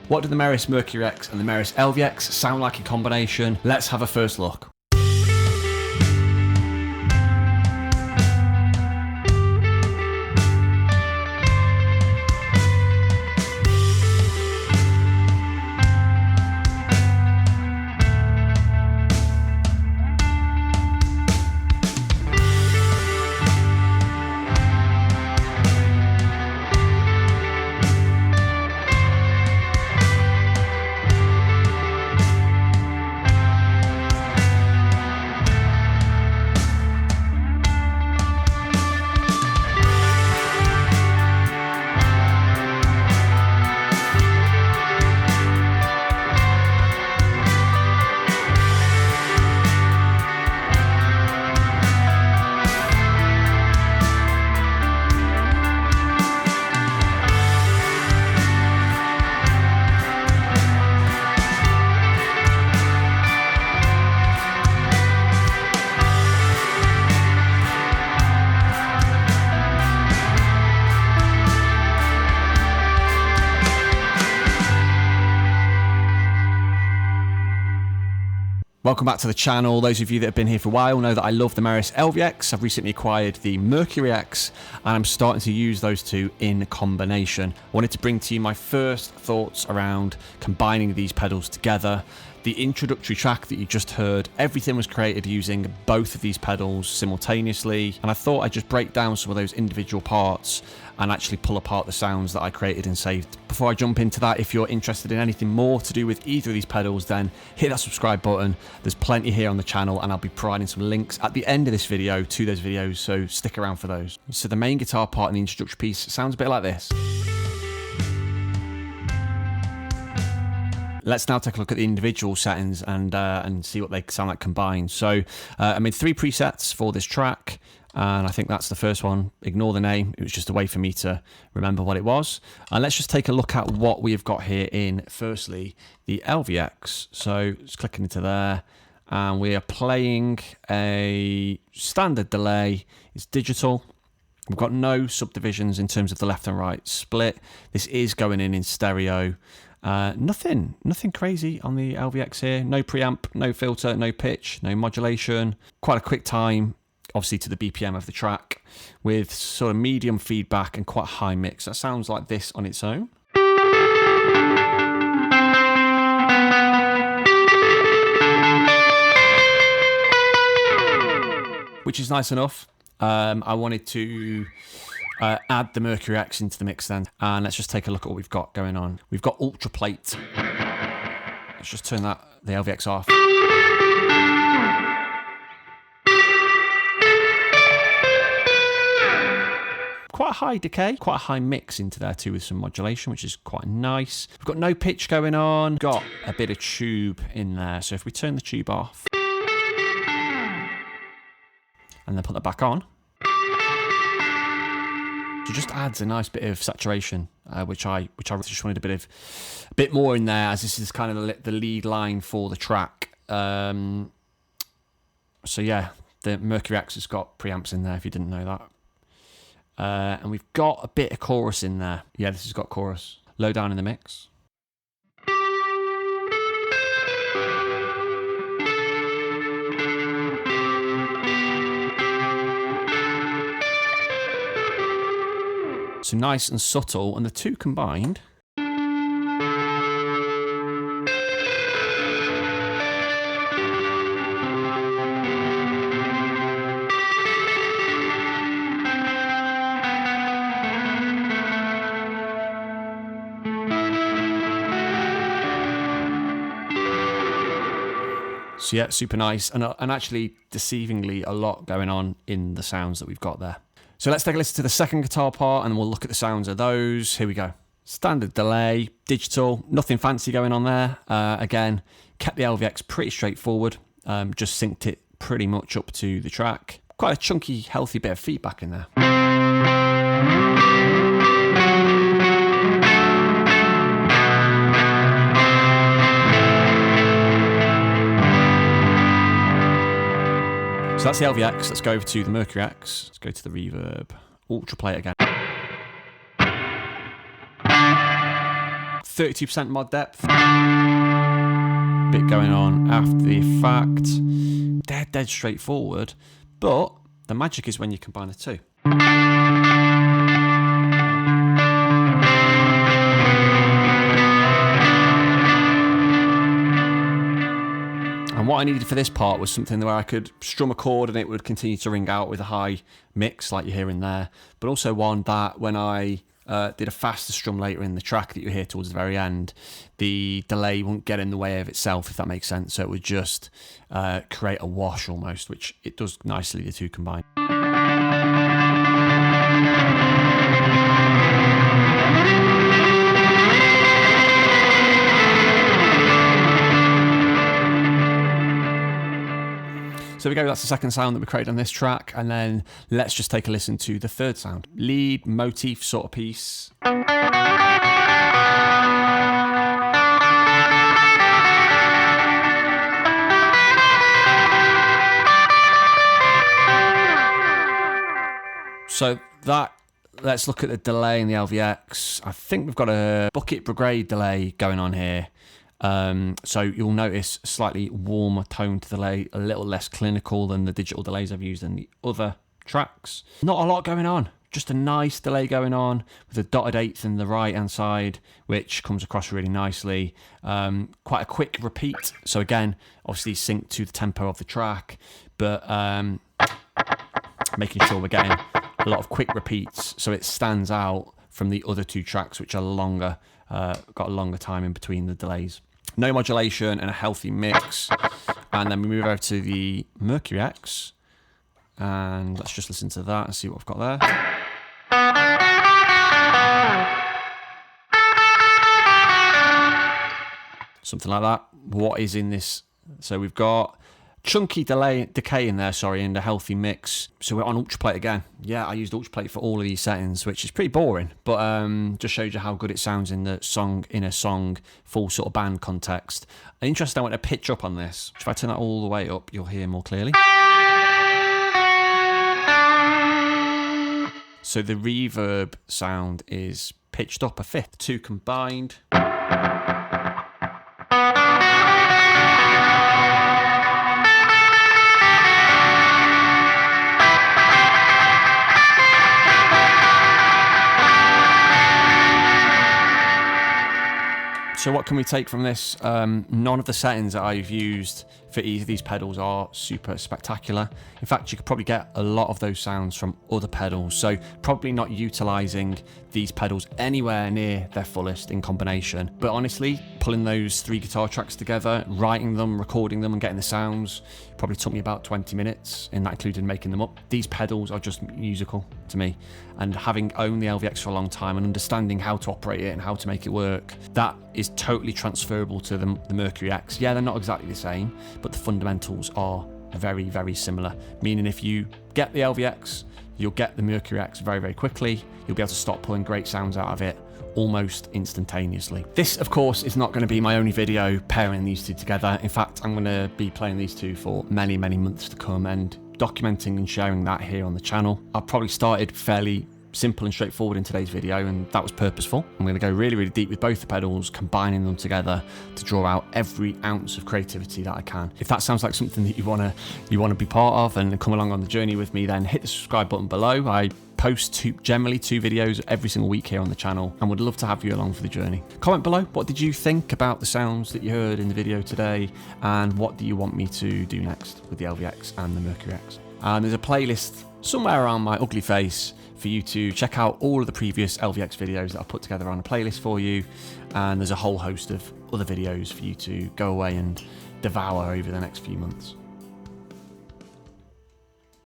What do the Meris Mercury X and the Meris LVX sound like in combination? Let's have a first look. Welcome back to the channel. Those of you that have been here for a while know that I love the Meris LVX. I've recently acquired the Mercury X and I'm starting to use those two in combination. I wanted to bring to you my first thoughts around combining these pedals together. The introductory track that you just heard, everything was created using both of these pedals simultaneously, and I thought I'd just break down some of those individual parts and actually pull apart the sounds that I created and saved. Before I jump into that, if you're interested in anything more to do with either of these pedals, then hit that subscribe button. There's plenty here on the channel and I'll be providing some links at the end of this video to those videos, so stick around for those. So the main guitar part in the introductory piece sounds a bit like this. Let's now take a look at the individual settings and see what they sound like combined. So I made 3 presets for this track, and I think that's the first one. Ignore the name, it was just a way for me to remember what it was. And let's just take a look at what we've got here in, firstly, the LVX. So just clicking into there, and we are playing a standard delay. It's digital. We've got no subdivisions in terms of the left and right split. This is going in stereo. Nothing crazy on the LVX here. No preamp, no filter, no pitch, no modulation. Quite a quick time, obviously, to the BPM of the track, with sort of medium feedback and quite high mix. That sounds like this on its own. Which is nice enough. I wanted to add the Mercury X into the mix then, and let's just take a look at what we've got going on. We've got ultra plate. Let's just turn the LVX off. Quite a high decay, quite a high mix into there too with some modulation, which is quite nice. We've got no pitch going on, got a bit of tube in there. So if we turn the tube off and then put that back on, it just adds a nice bit of saturation, which I just wanted a bit more in there, as this is kind of the lead line for the track. So yeah, the Mercury X has got preamps in there, if you didn't know that. And we've got a bit of chorus in there. Yeah, this has got chorus. Low down in the mix. So nice and subtle, and the two combined so yeah, super nice, and actually deceivingly a lot going on in the sounds that we've got there. So let's take a listen to the second guitar part and we'll look at the sounds of those. Here we go. Standard delay, digital, nothing fancy going on there. Again, kept the LVX pretty straightforward, just synced it pretty much up to the track. Quite a chunky, healthy bit of feedback in there. So that's the LVX. Let's go over to the Mercury X. Let's go to the reverb. Ultra play it again. 32% mod depth. Bit going on after the fact. They're dead straightforward, but the magic is when you combine the two. And what I needed for this part was something where I could strum a chord and it would continue to ring out with a high mix like you're hearing there, but also one that when I did a faster strum later in the track that you hear towards the very end, the delay won't get in the way of itself, if that makes sense. So it would just create a wash almost, which it does nicely, the two combined. So there we go, that's the second sound that we created on this track, and then let's just take a listen to the third sound. Lead motif sort of piece. So that, let's look at the delay in the LVX. I think we've got a bucket brigade delay going on here. So you'll notice a slightly warmer tone to the delay, a little less clinical than the digital delays I've used in the other tracks. Not a lot going on, just a nice delay going on with a dotted eighth in the right hand side, which comes across really nicely. Quite a quick repeat, so again, obviously sync to the tempo of the track, but making sure we're getting a lot of quick repeats so it stands out from the other two tracks, which are longer, got a longer time in between the delays. No modulation and a healthy mix. And then we move over to the Mercury X, and let's just listen to that and see what we've got there. Something like that. What is in this? So we've got chunky decay in there, and a healthy mix. So we're on ultra plate again. Yeah, I used ultra plate for all of these settings, which is pretty boring, but just shows you how good it sounds in a song, full sort of band context. Interesting, I went to pitch up on this. If I turn that all the way up, you'll hear more clearly. So the reverb sound is pitched up a fifth, two combined. So what can we take from this? None of the settings that I've used for either of these pedals are super spectacular. In fact, you could probably get a lot of those sounds from other pedals. So probably not utilizing these pedals anywhere near their fullest in combination. But honestly, pulling those three guitar tracks together, writing them, recording them and getting the sounds, probably took me about 20 minutes, and that included making them up. These pedals are just musical to me. And having owned the LVX for a long time and understanding how to operate it and how to make it work, that is totally transferable to the Mercury X. Yeah, they're not exactly the same, but the fundamentals are very, very similar. Meaning if you get the LVX, you'll get the Mercury X very, very quickly. You'll be able to start pulling great sounds out of it almost instantaneously. This, of course, is not going to be my only video pairing these two together. In fact, I'm going to be playing these two for many, many months to come and documenting and sharing that here on the channel. I probably started fairly simple and straightforward in today's video, and that was purposeful. I'm going to go really, really deep with both the pedals, combining them together to draw out every ounce of creativity that I can. If that sounds like something that you want to be part of and come along on the journey with me, then hit the subscribe button below. I post generally two videos every single week here on the channel, and would love to have you along for the journey. Comment below, what did you think about the sounds that you heard in the video today, and what do you want me to do next with the LVX and the Mercury X? And there's a playlist somewhere around my ugly face for you to check out all of the previous LVX videos that I've put together on a playlist for you, and there's a whole host of other videos for you to go away and devour over the next few months.